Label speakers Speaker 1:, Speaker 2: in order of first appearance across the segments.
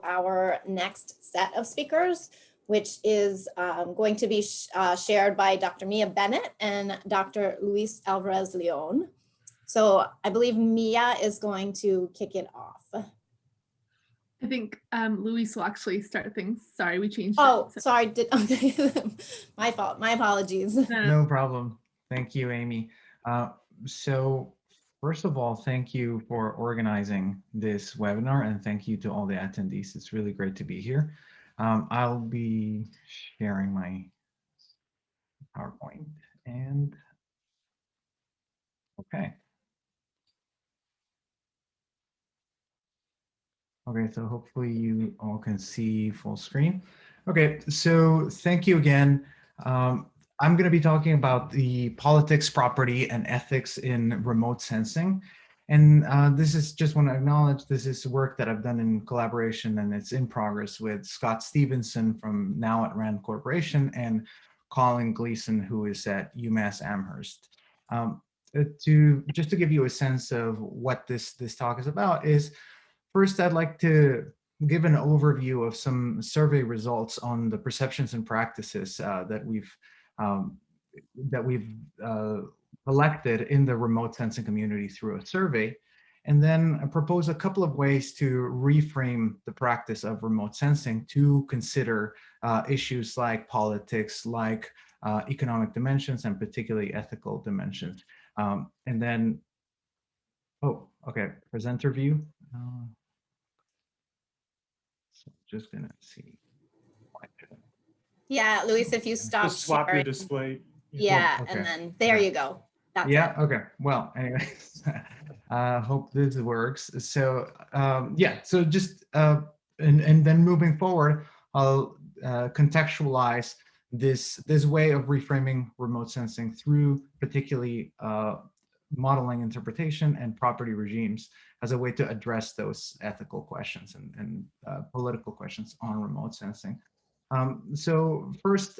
Speaker 1: our next set of speakers, which is going to be shared by Dr. Mia Bennett and Dr. Luis Alvarez Leon. So I believe Mia is going to kick it off.
Speaker 2: I think Luis will actually start things. Sorry, we changed
Speaker 1: it.
Speaker 2: So.
Speaker 1: Sorry. My fault. My apologies.
Speaker 3: No problem. Thank you, Amy. So first of all, thank you for organizing this webinar, and thank you to all the attendees. It's really great to be here. I'll be sharing my PowerPoint and okay. Okay, so hopefully you all can see full screen. Okay, so thank you again. I'm going to be talking about the politics, property, and ethics in remote sensing. And this is just want to acknowledge this is work that I've done in collaboration, and it's in progress with Scott Stevenson from now at Rand Corporation and Colin Gleason, who is at UMass Amherst. Just to give you a sense of what this talk is about is, first, I'd like to give an overview of some survey results on the perceptions and practices that we've collected in the remote sensing community through a survey, and then propose a couple of ways to reframe the practice of remote sensing to consider issues like politics, like economic dimensions, and particularly ethical dimensions. And then, oh, okay, presenter view. So just gonna see.
Speaker 1: Yeah, Luis, if you stop
Speaker 4: Just swap
Speaker 1: sharing.
Speaker 4: your display.
Speaker 1: Yeah,
Speaker 3: okay.
Speaker 1: and then there you go. That's
Speaker 3: yeah,
Speaker 1: it.
Speaker 3: okay. Well, anyways, hope this works. So yeah, so just and then moving forward, I'll contextualize this way of reframing remote sensing through particularly modeling interpretation and property regimes as a way to address those ethical questions and political questions on remote sensing. So first,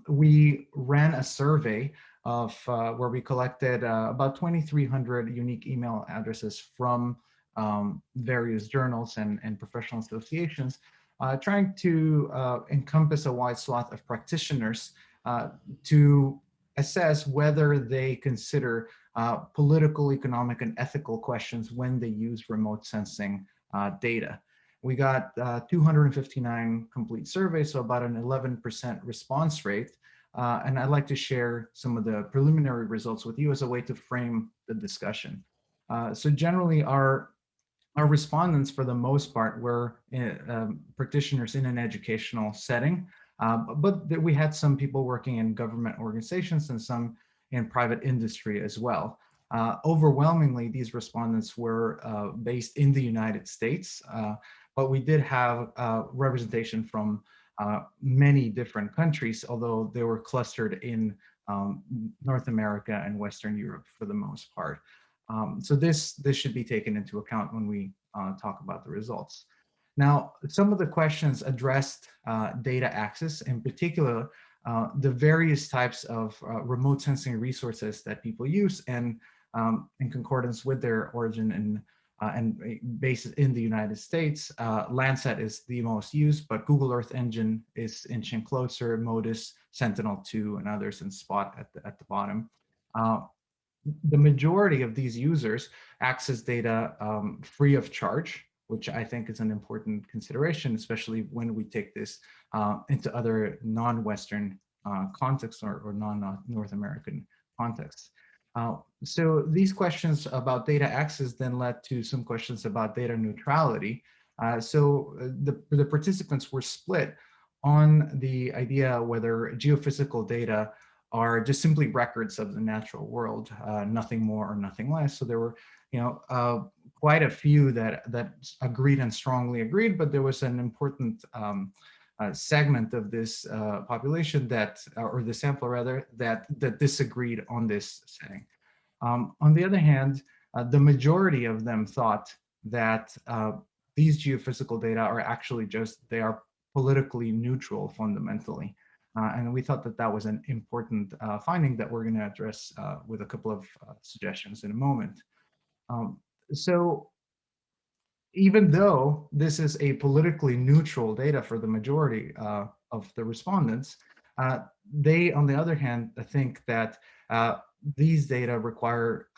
Speaker 3: we ran a survey of where we collected about 2,300 unique email addresses from various journals and professional associations, trying to encompass a wide swath of practitioners to assess whether they consider political, economic, and ethical questions when they use remote sensing data. We got 259 complete surveys, so about an 11% response rate. And I'd like to share some of the preliminary results with you as a way to frame the discussion. So generally, our respondents, for the most part, were practitioners in an educational setting, but we had some people working in government organizations and some in private industry as well. Overwhelmingly, these respondents were based in the United States, but we did have representation from many different countries, although they were clustered in North America and Western Europe for the most part. So this should be taken into account when we talk about the results. Now, some of the questions addressed data access, in particular, the various types of remote sensing resources that people use, and in concordance with their origin and based in the United States, Landsat is the most used, but Google Earth Engine is inching closer, Modis, Sentinel-2, and others, and Spot at the bottom. The majority of these users access data free of charge, which I think is an important consideration, especially when we take this into other non-Western contexts or non-North American contexts. So these questions about data access then led to some questions about data neutrality. So the participants were split on the idea whether geophysical data are just simply records of the natural world, nothing more or nothing less. So there were, quite a few that agreed and strongly agreed, but there was an important segment of this population or the sample rather, that disagreed on this setting. On the other hand, the majority of them thought that these geophysical data are actually they are politically neutral fundamentally. And we thought that that was an important finding that we're going to address with a couple of suggestions in a moment. So even though this is a politically neutral data for the majority of the respondents, they, on the other hand, think that these data require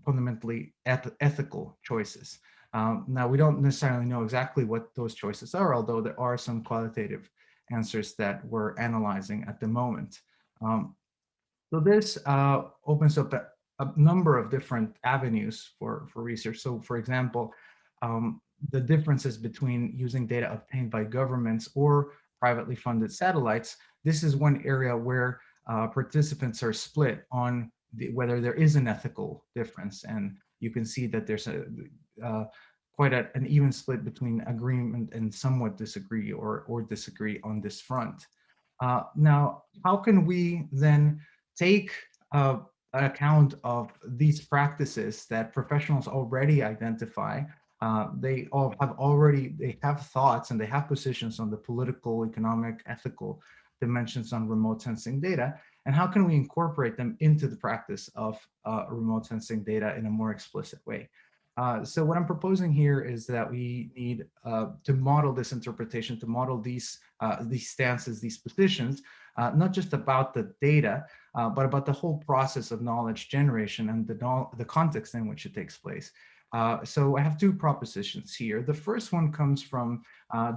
Speaker 3: fundamentally ethical choices. Now, we don't necessarily know exactly what those choices are, although there are some qualitative answers that we're analyzing at the moment. So this opens up a number of different avenues for research. So for example, the differences between using data obtained by governments or privately funded satellites. This is one area where participants are split on whether there is an ethical difference. And you can see that there's quite an even split between agreement and somewhat disagree or disagree on this front. Now, how can we then take account of these practices that professionals already identify? They have thoughts and they have positions on the political, economic, ethical dimensions on remote sensing data, and how can we incorporate them into the practice of remote sensing data in a more explicit way? So what I'm proposing here is that we need to model this interpretation, to model these stances, these positions, not just about the data, but about the whole process of knowledge generation and the context in which it takes place. So I have two propositions here. The first one comes from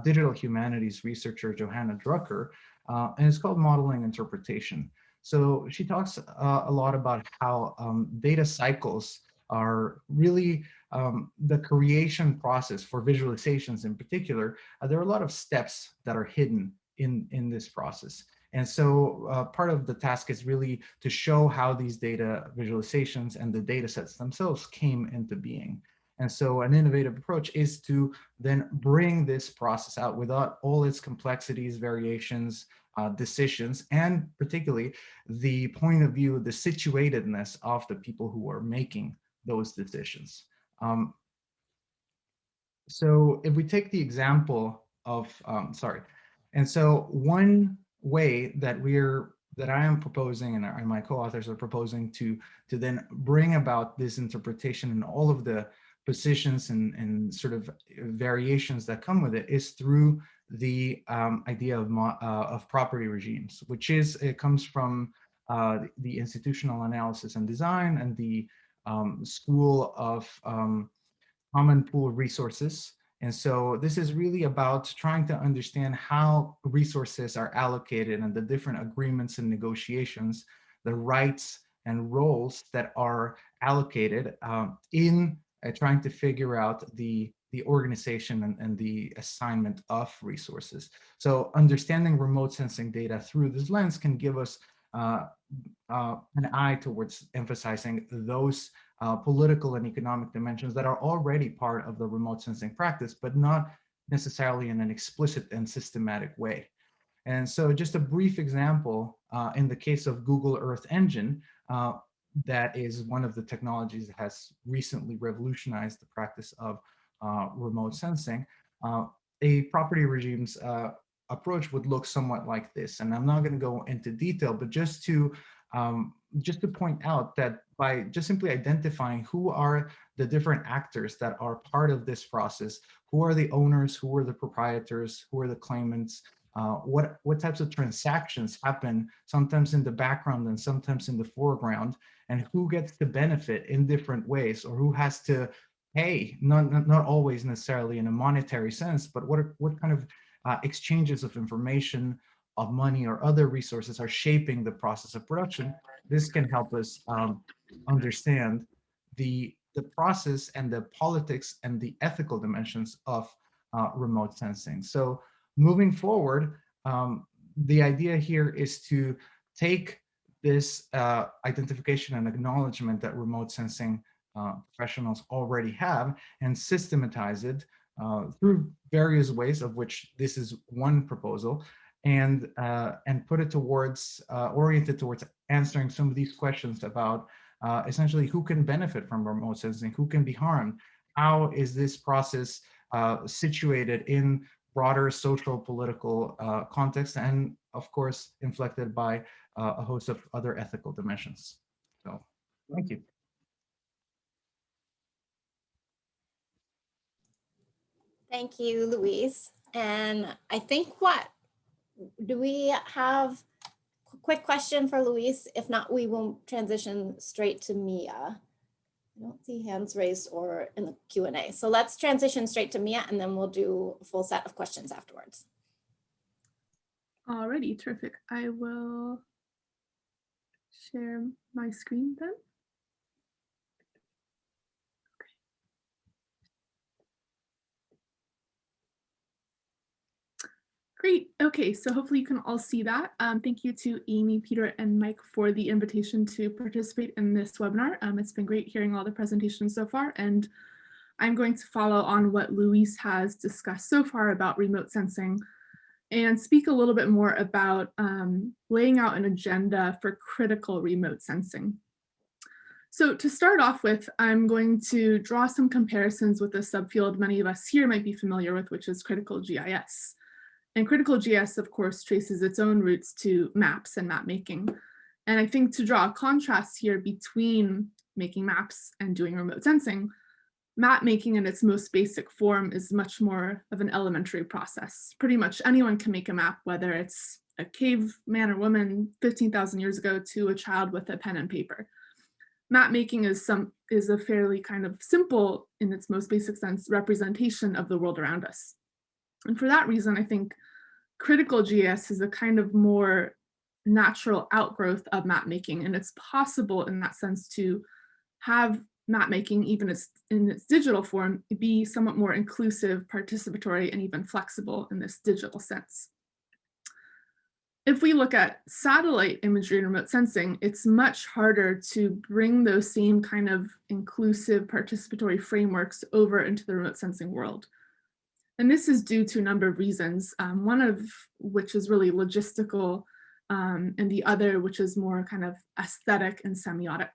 Speaker 3: digital humanities researcher Johanna Drucker, and it's called modeling interpretation. So she talks a lot about how data cycles are really the creation process for visualizations in particular. There are a lot of steps that are hidden in this process. And so part of the task is really to show how these data visualizations and the data sets themselves came into being. And so an innovative approach is to then bring this process out without all its complexities, variations, decisions, and particularly the point of view, the situatedness of the people who are making those decisions. So if we take the example of, and so one way that I am proposing and my co-authors are proposing to then bring about this interpretation and all of the positions and sort of variations that come with it is through the idea of property regimes, it comes from the institutional analysis and design and the School of Common Pool Resources. And so this is really about trying to understand how resources are allocated and the different agreements and negotiations, the rights and roles that are allocated in trying to figure out the organization and the assignment of resources. So understanding remote sensing data through this lens can give us an eye towards emphasizing those political and economic dimensions that are already part of the remote sensing practice, but not necessarily in an explicit and systematic way. And so just a brief example, in the case of Google Earth Engine, that is one of the technologies that has recently revolutionized the practice of remote sensing. A property regimes approach would look somewhat like this. And I'm not going to go into detail, but just to point out that by just simply identifying who are the different actors that are part of this process, who are the owners, who are the proprietors, who are the claimants, what types of transactions happen sometimes in the background and sometimes in the foreground, and who gets to benefit in different ways, or who has to pay, not always necessarily in a monetary sense, but what kind of exchanges of information, of money or other resources are shaping the process of production. This can help us understand the process and the politics and the ethical dimensions of remote sensing. So moving forward, the idea here is to take this identification and acknowledgement that remote sensing professionals already have and systematize it through various ways, of which this is one proposal, and put it towards, oriented towards answering some of these questions about essentially who can benefit from remote sensing, who can be harmed, how is this process situated in broader social political context, and of course inflected by a host of other ethical dimensions. So thank you.
Speaker 1: Thank you, Louise. And I think do we have a quick question for Louise? If not, we will transition straight to Mia. I don't see hands raised or in the Q&A. So let's transition straight to Mia and then we'll do a full set of questions afterwards.
Speaker 2: Alrighty, terrific. I will share my screen then. Great. Okay, so hopefully you can all see that. Thank you to Amy, Peter, and Mike for the invitation to participate in this webinar. It's been great hearing all the presentations so far, and I'm going to follow on what Luis has discussed so far about remote sensing and speak a little bit more about laying out an agenda for critical remote sensing. So to start off with, I'm going to draw some comparisons with a subfield many of us here might be familiar with, which is critical GIS. And critical GIS, of course, traces its own roots to maps and map making. And I think to draw a contrast here between making maps and doing remote sensing, map making in its most basic form is much more of an elementary process. Pretty much anyone can make a map, whether it's a cave man or woman 15,000 years ago to a child with a pen and paper. Map making is a fairly kind of simple, in its most basic sense, representation of the world around us. And for that reason, I think critical GIS is a kind of more natural outgrowth of map making. And it's possible in that sense to have map making, even in its digital form, be somewhat more inclusive, participatory, and even flexible in this digital sense. If we look at satellite imagery and remote sensing, it's much harder to bring those same kind of inclusive, participatory frameworks over into the remote sensing world. And this is due to a number of reasons, one of which is really logistical, and the other which is more kind of aesthetic and semiotic.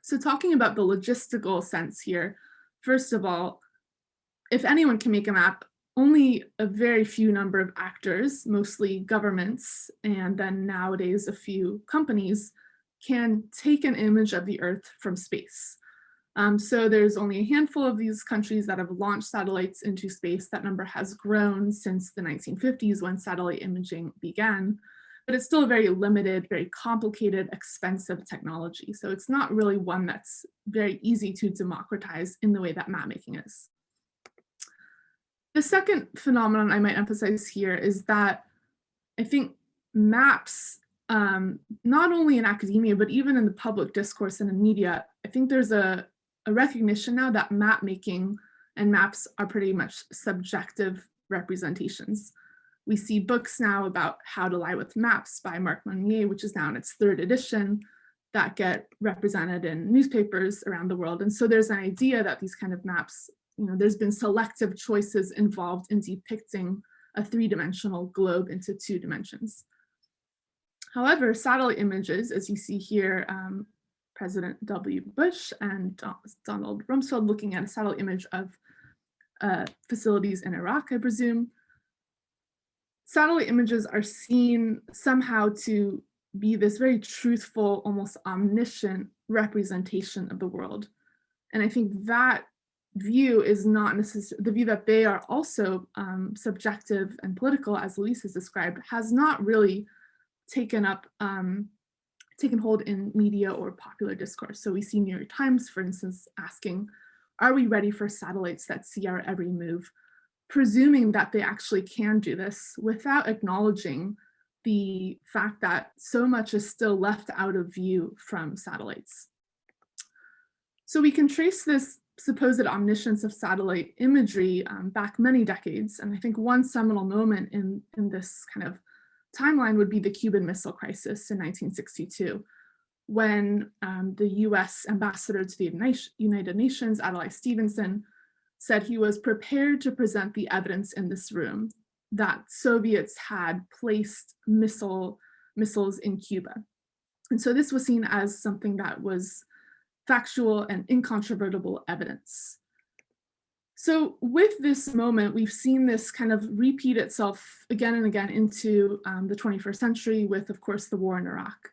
Speaker 2: So talking about the logistical sense here, first of all, if anyone can make a map, only a very few number of actors, mostly governments, and then nowadays a few companies, can take an image of the Earth from space. So there's only a handful of these countries that have launched satellites into space. That number has grown since the 1950s when satellite imaging began, but it's still a very limited, very complicated, expensive technology. So it's not really one that's very easy to democratize in the way that map making is. The second phenomenon I might emphasize here is that I think maps, not only in academia, but even in the public discourse and in media, I think there's a recognition now that map making and maps are pretty much subjective representations. We see books now about How to Lie with Maps by Marc Monnier, which is now in its 3rd edition, that get represented in newspapers around the world. And so there's an idea that these kind of maps, there's been selective choices involved in depicting a 3-dimensional globe into 2 dimensions. However, satellite images, as you see here, President W. Bush and Donald Rumsfeld looking at a satellite image of facilities in Iraq, I presume. Satellite images are seen somehow to be this very truthful, almost omniscient representation of the world. And I think that view is not necessarily, the view that they are also subjective and political, as Luis has described, has not really taken hold in media or popular discourse. So we see New York Times, for instance, asking, are we ready for satellites that see our every move? Presuming that they actually can do this without acknowledging the fact that so much is still left out of view from satellites. So we can trace this supposed omniscience of satellite imagery back many decades. And I think one seminal moment in this kind of timeline would be the Cuban Missile Crisis in 1962, when the US ambassador to the United Nations, Adlai Stevenson, said he was prepared to present the evidence in this room that Soviets had placed missiles in Cuba. And so this was seen as something that was factual and incontrovertible evidence. So with this moment, we've seen this kind of repeat itself again and again into the 21st century with, of course, the war in Iraq.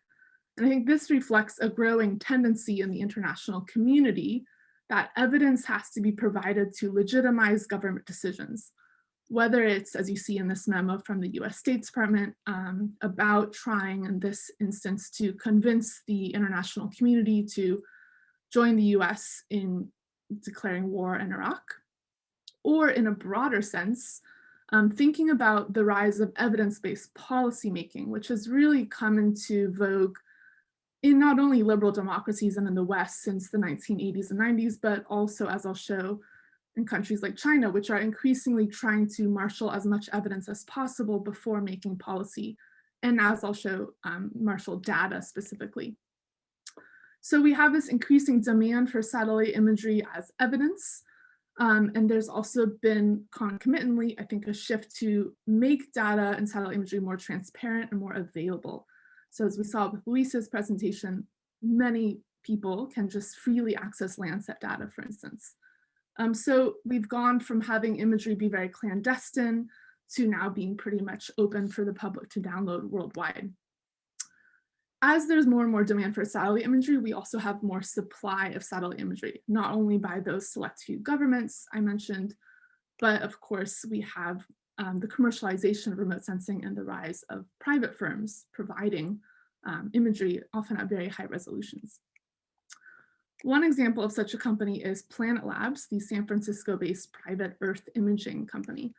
Speaker 2: And I think this reflects a growing tendency in the international community that evidence has to be provided to legitimize government decisions, whether it's, as you see in this memo from the US State Department, about trying in this instance to convince the international community to join the US in declaring war in Iraq, or in a broader sense, thinking about the rise of evidence-based policymaking, which has really come into vogue in not only liberal democracies and in the West since the 1980s and 90s, but also, as I'll show, in countries like China, which are increasingly trying to marshal as much evidence as possible before making policy, and as I'll show, marshal data specifically. So we have this increasing demand for satellite imagery as evidence, and there's also been concomitantly, I think, a shift to make data and satellite imagery more transparent and more available. So as we saw with Luis's presentation, many people can just freely access Landsat data, for instance. So we've gone from having imagery be very clandestine to now being pretty much open for the public to download worldwide. As there's more and more demand for satellite imagery, we also have more supply of satellite imagery, not only by those select few governments I mentioned, but of course we have the commercialization of remote sensing and the rise of private firms providing imagery, often at very high resolutions. One example of such a company is Planet Labs, the San Francisco-based private Earth imaging company.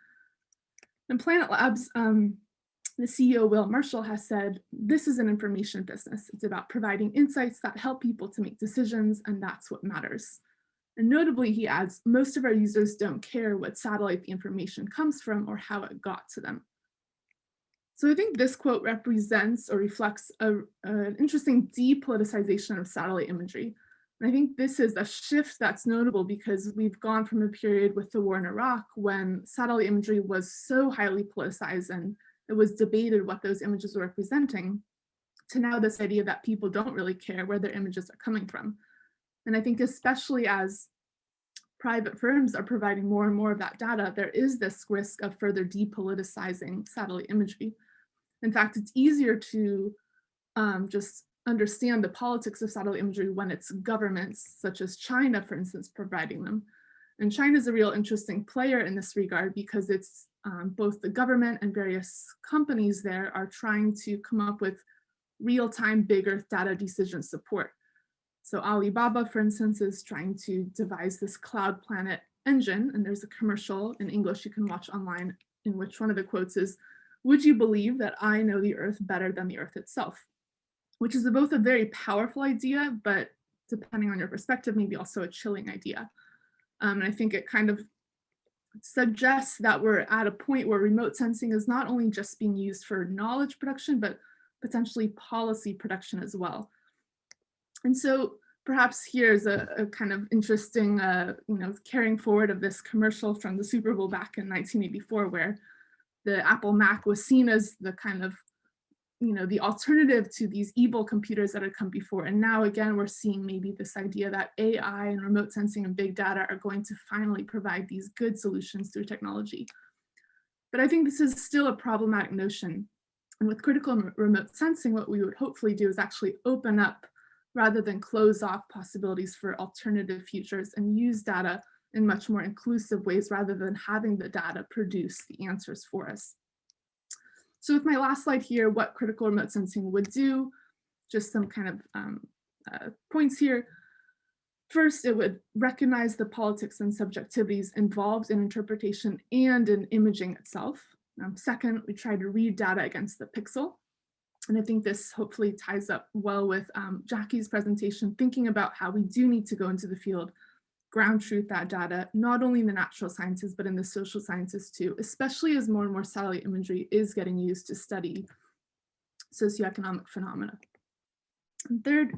Speaker 2: And Planet Labs, the CEO, Will Marshall, has said, this is an information business. It's about providing insights that help people to make decisions, and that's what matters. And notably, he adds, most of our users don't care what satellite the information comes from or how it got to them. So I think this quote represents or reflects an interesting depoliticization of satellite imagery. And I think this is a shift that's notable because we've gone from a period with the war in Iraq when satellite imagery was so highly politicized and it was debated what those images were representing, to now this idea that people don't really care where their images are coming from. And I think especially as private firms are providing more and more of that data, there is this risk of further depoliticizing satellite imagery. In fact, it's easier to just understand the politics of satellite imagery when it's governments, such as China, for instance, providing them. And China is a real interesting player in this regard because it's both the government and various companies there are trying to come up with real-time big Earth data decision support. So Alibaba, for instance, is trying to devise this Cloud Planet engine, and there's a commercial in English you can watch online in which one of the quotes is, "Would you believe that I know the Earth better than the Earth itself?" Which is both a very powerful idea, but depending on your perspective, maybe also a chilling idea. And I think it kind of suggests that we're at a point where remote sensing is not only just being used for knowledge production, but potentially policy production as well. And so perhaps here's a kind of interesting, carrying forward of this commercial from the Super Bowl back in 1984, where the Apple Mac was seen as the kind of, the alternative to these evil computers that had come before. And now again, we're seeing maybe this idea that AI and remote sensing and big data are going to finally provide these good solutions through technology. But I think this is still a problematic notion. And with critical remote sensing, what we would hopefully do is actually open up rather than close off possibilities for alternative futures and use data in much more inclusive ways rather than having the data produce the answers for us. So with my last slide here, what critical remote sensing would do, just some kind of points here. First, it would recognize the politics and subjectivities involved in interpretation and in imaging itself. Second, we try to read data against the pixel. And I think this hopefully ties up well with Jackie's presentation, thinking about how we do need to go into the field, ground truth that data, not only in the natural sciences, but in the social sciences too, especially as more and more satellite imagery is getting used to study socioeconomic phenomena. And third,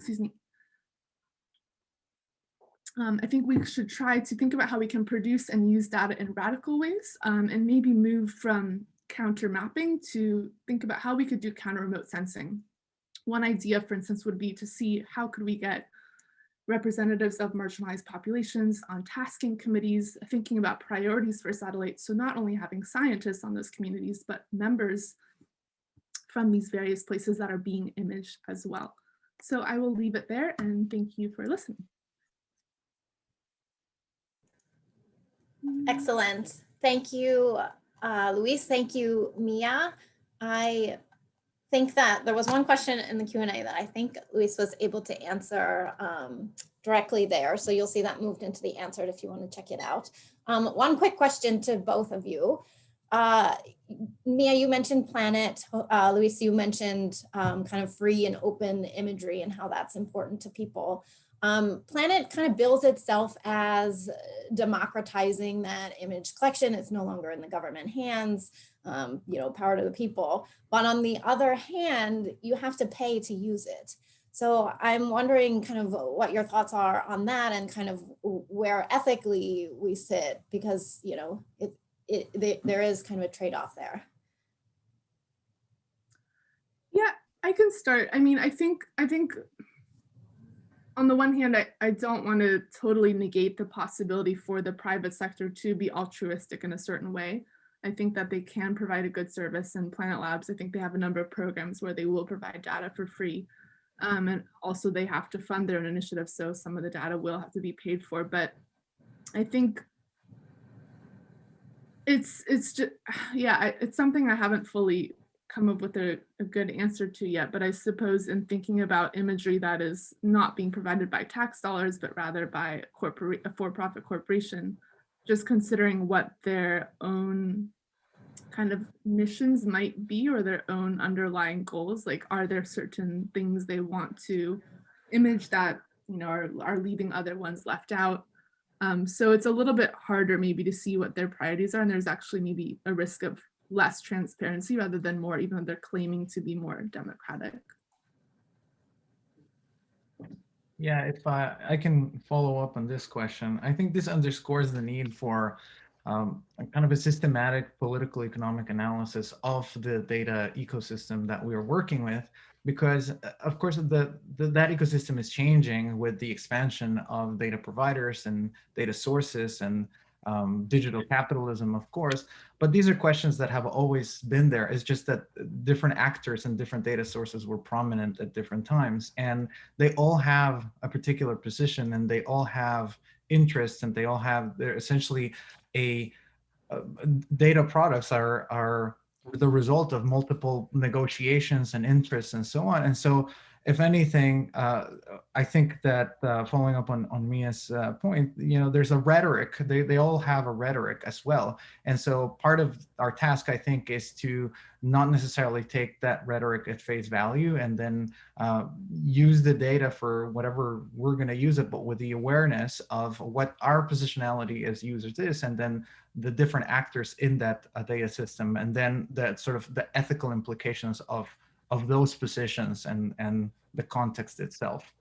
Speaker 2: I think we should try to think about how we can produce and use data in radical ways and maybe move from counter mapping to think about how we could do counter remote sensing. One idea, for instance, would be to see how could we get representatives of marginalized populations on tasking committees, thinking about priorities for satellites. So not only having scientists on those communities, but members from these various places that are being imaged as well. So I will leave it there and thank you for listening.
Speaker 1: Excellent. Thank you, Luis. Thank you, Mia. I think that there was one question in the Q&A that I think Luis was able to answer directly there. So you'll see that moved into the answered if you want to check it out. One quick question to both of you. Mia, you mentioned Planet. Luis, you mentioned kind of free and open imagery and how that's important to people. Planet kind of bills itself as democratizing that image collection. It's no longer in the government hands, power to the people. But on the other hand, you have to pay to use it. So I'm wondering kind of what your thoughts are on that and kind of where ethically we sit, because, there is kind of a trade-off there.
Speaker 2: Yeah, I can start. I mean, I think on the one hand, I don't want to totally negate the possibility for the private sector to be altruistic in a certain way. I think that they can provide a good service, and Planet Labs, I think they have a number of programs where they will provide data for free. And also they have to fund their own initiatives, so some of the data will have to be paid for. But I think it's just, yeah, it's something I haven't fully come up with a good answer to yet, but I suppose in thinking about imagery that is not being provided by tax dollars, but rather by a for-profit corporation, just considering what their own kind of missions might be or their own underlying goals, like are there certain things they want to image that are leaving other ones left out. So it's a little bit harder maybe to see what their priorities are, and there's actually maybe a risk of less transparency rather than more, even though they're claiming to be more democratic.
Speaker 3: Yeah, if I can follow up on this question, I think this underscores the need for a kind of a systematic political economic analysis of the data ecosystem that we are working with, because of course that ecosystem is changing with the expansion of data providers and data sources and digital capitalism, of course. But these are questions that have always been there. It's just that different actors and different data sources were prominent at different times, and they all have a particular position, and they all have interests, and they're essentially data products are the result of multiple negotiations and interests and so on. And so if anything, I think that following up on Mia's point, there's a rhetoric. They all have a rhetoric as well. And so part of our task, I think, is to not necessarily take that rhetoric at face value and then use the data for whatever we're going to use it, but with the awareness of what our positionality as users is, and then the different actors in that data system, and then that sort of the ethical implications of those positions and the context itself.